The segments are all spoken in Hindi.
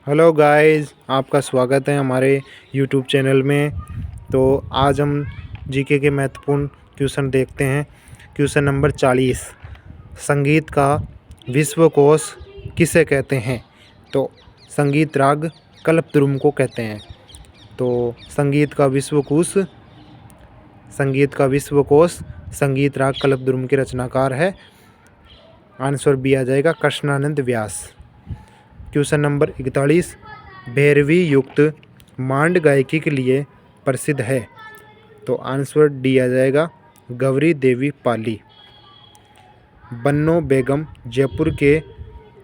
हेलो गाइस, आपका स्वागत है हमारे यूट्यूब चैनल में। तो आज हम जीके के महत्वपूर्ण क्वेश्चन देखते हैं। क्वेश्चन नंबर 40, संगीत का विश्वकोश किसे कहते हैं? तो संगीत राग कल्पद्रुम को कहते हैं। तो संगीत का विश्वकोश संगीत राग कल्पद्रुम के रचनाकार है। आंसर बी आ जाएगा कृष्णानंद व्यास। क्वेश्चन नंबर 41, भैरवी युक्त मांड गायकी के लिए प्रसिद्ध है। तो आंसर डी आ जाएगा गौरी देवी पाली। बन्नो बेगम जयपुर के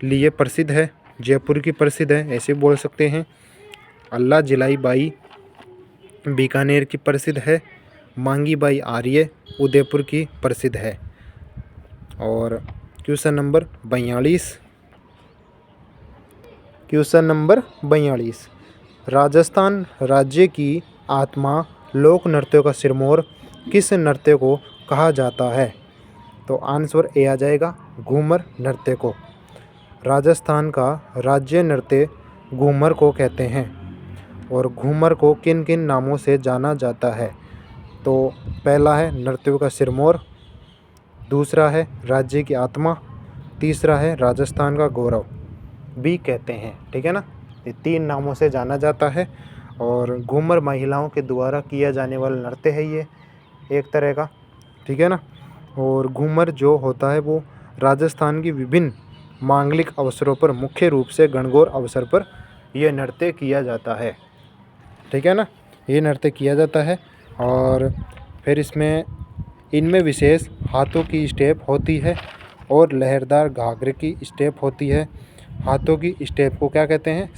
लिए प्रसिद्ध है, जयपुर की प्रसिद्ध है ऐसे बोल सकते हैं। अल्लाह जिलाई बाई बीकानेर की प्रसिद्ध है। मांगी बाई आर्य उदयपुर की प्रसिद्ध है। और क्वेश्चन नंबर 42, राजस्थान राज्य की आत्मा लोक नृत्यों का सिरमौर किस नृत्य को कहा जाता है? तो आंसर ए आ जाएगा घूमर नृत्य को। राजस्थान का राज्य नृत्य घूमर को कहते हैं। और घूमर को किन किन नामों से जाना जाता है? तो पहला है नृत्यों का सिरमौर, दूसरा है राज्य की आत्मा, तीसरा है राजस्थान का गौरव भी कहते हैं। ठीक है ना, ये 3 नामों से जाना जाता है। और घूमर महिलाओं के द्वारा किया जाने वाला नृत्य है ये एक तरह का। ठीक है ना। और घूमर जो होता है वो राजस्थान की विभिन्न मांगलिक अवसरों पर, मुख्य रूप से गणगौर अवसर पर यह नृत्य किया जाता है। ठीक है ना, ये नृत्य किया जाता है। और फिर इनमें विशेष हाथों की स्टेप होती है और लहरदार घाघरे की स्टेप होती है। हाथों की स्टेप को क्या कहते हैं?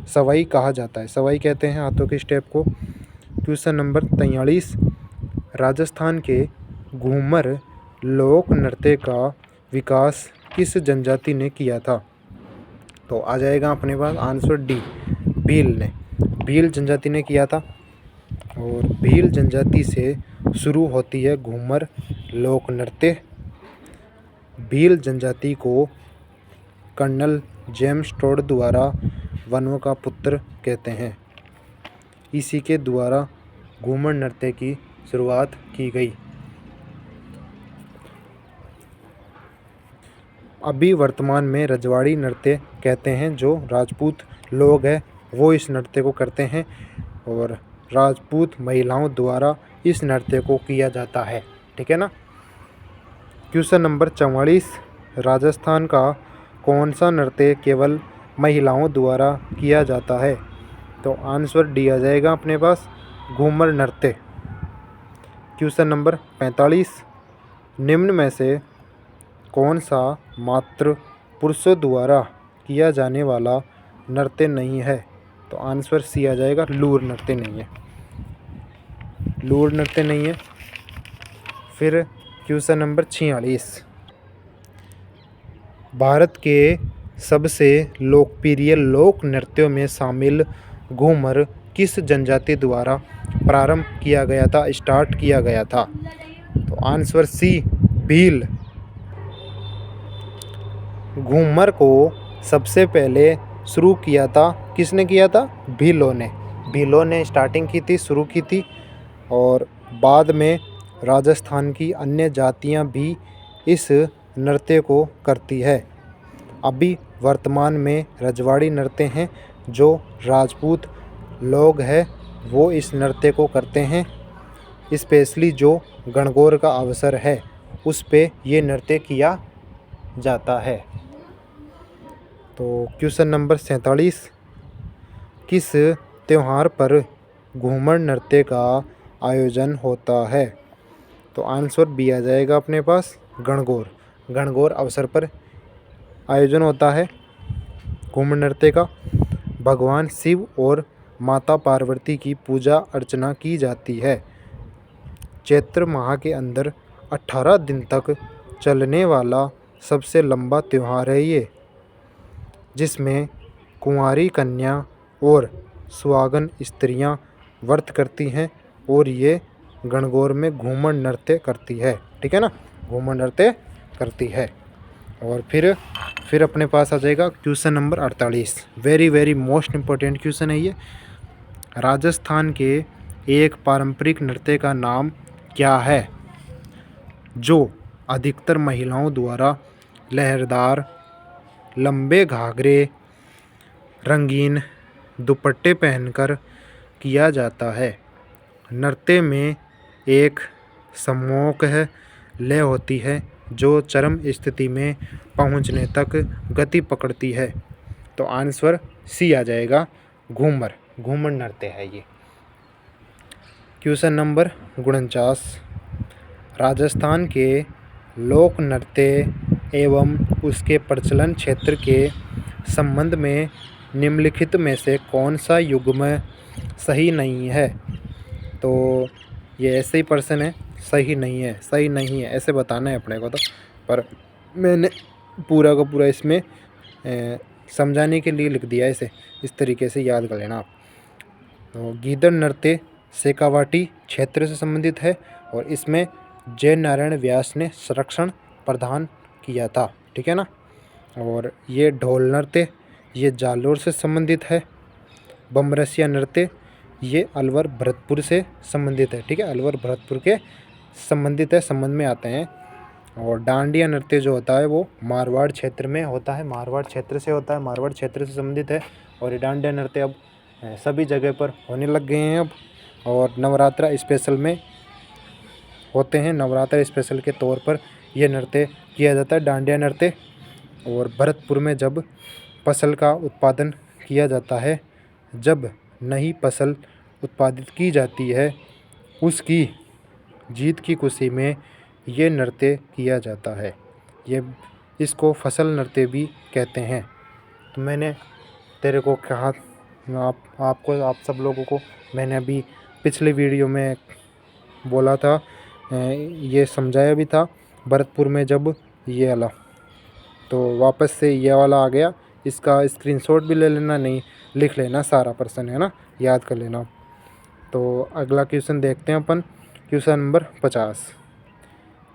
सवाई कहा जाता है, सवाई कहते हैं हाथों की स्टेप को। क्वेश्चन नंबर 43, राजस्थान के घूमर लोक नृत्य का विकास किस जनजाति ने किया था? तो आ जाएगा अपने पास आंसर डी, भील जनजाति ने किया था। और भील जनजाति से शुरू होती है घूमर लोक नृत्य। भील जनजाति को कर्नल जेम्स टोड द्वारा वनों का पुत्र कहते हैं। इसी के द्वारा घूमर नृत्य की शुरुआत की गई। अभी वर्तमान में रजवाड़ी नृत्य कहते हैं, जो राजपूत लोग हैं वो इस नृत्य को करते हैं। और राजपूत महिलाओं द्वारा इस नृत्य को किया जाता है। ठीक है ना। क्वेश्चन नंबर 44, राजस्थान का कौन सा नृत्य केवल महिलाओं द्वारा किया जाता है? तो आंसर डी आ जाएगा अपने पास घूमर नृत्य। क्वेश्चन नंबर 45, निम्न में से कौन सा मात्र पुरुषों द्वारा किया जाने वाला नृत्य नहीं है? तो आंसर सी आ जाएगा लूर नृत्य नहीं है, लूर नृत्य नहीं है। फिर क्वेश्चन नंबर 46, भारत के सबसे लोकप्रिय लोक नृत्यों में शामिल घूमर किस जनजाति द्वारा प्रारंभ किया गया था, स्टार्ट किया गया था? तो आंसर सी, भील। घूमर को सबसे पहले शुरू किया था, किसने किया था? भीलों ने स्टार्टिंग की थी, शुरू की थी। और बाद में राजस्थान की अन्य जातियां भी इस नृत्य को करती है। अभी वर्तमान में रजवाड़ी नृत्य हैं, जो राजपूत लोग हैं वो इस नृत्य को करते हैं। स्पेशली जो गणगौर का अवसर है उस पे ये नृत्य किया जाता है। तो क्वेश्चन नंबर 47, किस त्यौहार पर घूमर नृत्य का आयोजन होता है? तो आंसर बी आ जाएगा अपने पास गणगौर अवसर पर आयोजन होता है घूमर नृत्य का। भगवान शिव और माता पार्वती की पूजा अर्चना की जाती है। चैत्र माह के अंदर 18 दिन तक चलने वाला सबसे लंबा त्यौहार है ये, जिसमें कुंवारी कन्या और सुहागन स्त्रियां व्रत करती हैं और ये गणगौर में घूमर नृत्य करती है। ठीक है ना, घूमर नृत्य करती है। और फिर अपने पास आ जाएगा question number 48। Very very most important question है ये। राजस्थान के एक पारंपरिक नृत्य का नाम क्या है जो अधिकतर महिलाओं द्वारा लहरदार लंबे घाघरे रंगीन दुपट्टे पहनकर किया जाता है। नृत्य में एक सम्मोहक लय होती है जो चरम स्थिति में पहुंचने तक गति पकड़ती है। तो आंसर सी आ जाएगा, घूमर। घूमर नृत्य है ये। Question number 49। राजस्थान के लोक नृत्य एवं उसके प्रचलन क्षेत्र के संबंध में निम्नलिखित में से कौन सा युग्म सही नहीं है। तो ये ऐसे ही प्रश्न है, सही नहीं है, सही नहीं है ऐसे बताना है अपने को। तो पर मैंने पूरा का पूरा इसमें समझाने के लिए लिख दिया है इसे, इस तरीके से याद कर लेना आप। तो गीदड़ नृत्य शेखावाटी क्षेत्र से संबंधित है और इसमें जय नारायण व्यास ने संरक्षण प्रदान किया था, ठीक है ना। और ये ढोल नृत्य ये जालोर से संबंधित है। बमरसिया नृत्य ये अलवर भरतपुर से संबंधित है, ठीक है, अलवर भरतपुर के संबंधित है, संबंध में आते हैं। और डांडिया नृत्य जो होता है वो मारवाड़ क्षेत्र में होता है, मारवाड़ क्षेत्र से होता है, मारवाड़ क्षेत्र से संबंधित है। और ये डांडिया नृत्य अब सभी जगह पर होने लग गए हैं अब, और नवरात्रा स्पेशल में होते हैं। नवरात्रा स्पेशल के तौर पर यह नृत्य किया जाता है, डांडिया नृत्य। और भरतपुर में जब फसल का उत्पादन किया जाता है, जब नई फसल उत्पादित की जाती है, उसकी जीत की खुशी में ये नृत्य किया जाता है। ये इसको फसल नृत्य भी कहते हैं। तो मैंने तेरे को कहा, आप सब लोगों को मैंने अभी पिछले वीडियो में बोला था, ये समझाया भी था। भरतपुर में जब ये वाला, तो वापस से ये वाला आ गया, इसका स्क्रीनशॉट भी ले लेना, नहीं लिख लेना सारा प्रश्न, है ना, याद कर लेना। तो अगला क्वेश्चन देखते हैं अपन, क्वेश्चन नंबर 50।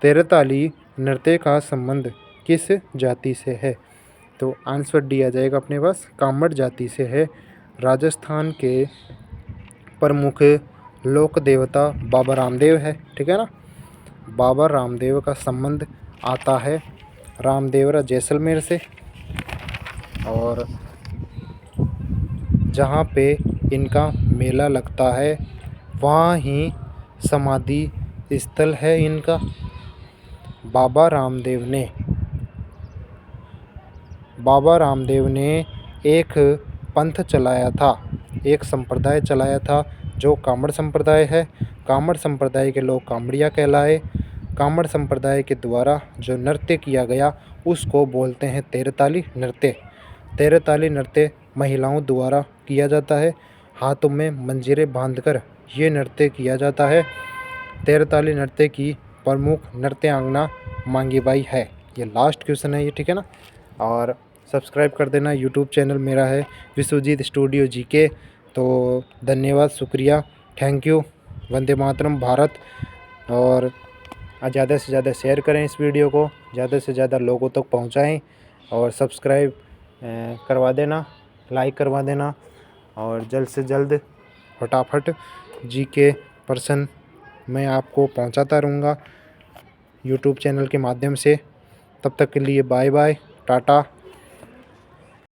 तेरताली नृत्य का संबंध किस जाति से है। तो आंसर डी आ जाएगा अपने पास, कामड़ जाति से है। राजस्थान के प्रमुख लोक देवता बाबा रामदेव है, ठीक है ना। बाबा रामदेव का संबंध आता है रामदेवरा जैसलमेर से, और जहाँ पे इनका मेला लगता है वहाँ ही समाधि स्थल है इनका। बाबा रामदेव ने एक पंथ चलाया था, एक संप्रदाय चलाया था जो कामड़ संप्रदाय है। कामड़ संप्रदाय के लोग कामड़िया कहलाए। कामड़ संप्रदाय के द्वारा जो नृत्य किया गया उसको बोलते हैं तेरताली नृत्य। तेरताली नृत्य महिलाओं द्वारा किया जाता है, हाथों में मंजीरें बांधकर ये नृत्य किया जाता है। तेरताली नृत्य की प्रमुख नृत्यांगना मांगीबाई है। ये लास्ट क्वेश्चन है ये, ठीक है ना। और सब्सक्राइब कर देना, यूट्यूब चैनल मेरा है विश्वजीत स्टूडियो जीके। तो धन्यवाद, शुक्रिया, थैंक यू। वंदे मातरम भारत। और ज़्यादा से ज़्यादा शेयर करें इस वीडियो को, ज़्यादा से ज़्यादा लोगों तक पहुंचाएं, और सब्सक्राइब करवा देना, लाइक करवा देना, और जल्द से जल्द फटाफट जीके प्रश्न मैं आपको पहुंचाता रहूँगा यूट्यूब चैनल के माध्यम से। तब तक के लिए बाय बाय, टाटा।